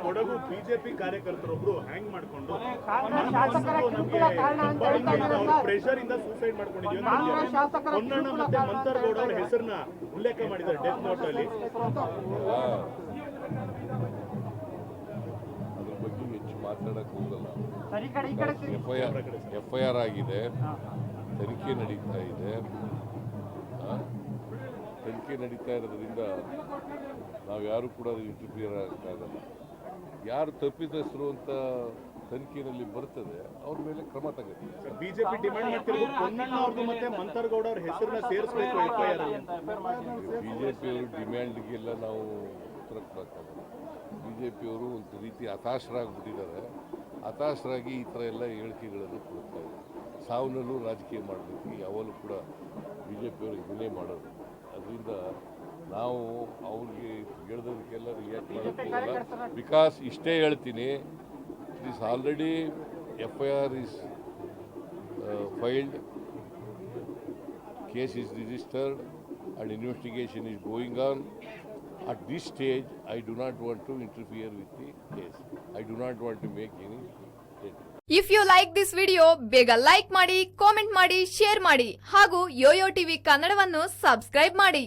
Kodagu BJP ಕಾರ್ಯಕರ್ತರೊಬ್ರು ಹ್ಯಾಂಗ್ ಮಾಡ್ಕೊಂಡು pressure ಇಂದ suicide ಮಾಡ್ಕೊಂಡಿದೀವಿ ಹೊನ್ನಣ್ಣ ಮತ್ತೆ ಮಂತರ್ಗೌಡ ಅವ್ರ ಹೆಸರನ್ನ ಉಲ್ಲೇಖ ಮಾಡಿದ್ದಾರೆ ಡೆತ್ ನೋಟ್ ಅಲ್ಲಿ. ಅದ್ರ ಬಗ್ಗೆ ಹೆಚ್ಚು ಮಾತಾಡಕ್ ಹೋಗಲ್ಲ. FIR ಆಗಿದೆ, ತನಿಖೆ ನಡೀತಾ ಇದೆ. ತನಿಖೆ ನಡೀತಾ ಇರೋದ್ರಿಂದ ನಾವು ಯಾರು ಕೂಡ ಅದು ಇಂಟರ್ಫಿಯರ್ ಆಗೋಕ್ಕಾಗಲ್ಲ. ಯಾರು ತಪ್ಪಿತಸ್ಥರು ಅಂತ ತನಿಖೆಯಲ್ಲಿ ಬರ್ತದೆ ಅವ್ರ ಮೇಲೆ ಕ್ರಮ ತಗೋತೀವಿ. ಬಿಜೆಪಿ ಡಿಮ್ಯಾಂಡ್ ಮಾಡ್ತಿರೋದು ಹೊನ್ನಣ್ಣ ಅವ್ರದ್ದು ಮತ್ತೆ ಮಂತರ್ಗೌಡ ಅವ್ರ ಹೆಸರನ್ನ ಸೇರಿಸಬೇಕು FIR. ಬಿಜೆಪಿಯವರು ಡಿಮ್ಯಾಂಡ್ಗೆಲ್ಲ ನಾವು ಉತ್ತರ ಕೊಡೋಕ್ಕಾಗಲ್ಲ. ಬಿಜೆಪಿಯವರು ಒಂದು ರೀತಿ ಹತಾಶರಾಗ್ಬಿಟ್ಟಿದ್ದಾರೆ. ಹತಾಶರಾಗಿ ಈ ಥರ ಎಲ್ಲ ಹೇಳಿಕೆಗಳನ್ನು ಕೊಡ್ತಾ ಇದ್ದಾರೆ. ಸಾವನ್ನಲ್ಲೂ ರಾಜಕೀಯ ಮಾಡಬೇಕು ಯಾವಾಗಲೂ ಕೂಡ ಬಿಜೆಪಿಯವರು ಇದನ್ನೇ ಮಾಡೋದು. ಅದರಿಂದ ನಾವು ಅವ್ರಿಗೆ ಹೇಳಿದದಕ್ಕೆಲ್ಲ ರಿಯಾಕ್ಟ್ ಮಾಡೋಕ್ಕೋಗಲ್ಲ. ಬಿಕಾಸ್ ಇಷ್ಟೇ ಹೇಳ್ತೀನಿ, it is already FIR is filed, case is registered and investigation is going on. At this stage, I do not want to interfere with the case. I do not want to make any statement. If you like this video ಬೇಗ like ಮಾಡಿ, comment ಮಾಡಿ, share ಮಾಡಿ ಹಾಗೂ Yoyo TV ಕನ್ನಡವನ್ನು subscribe ಮಾಡಿ.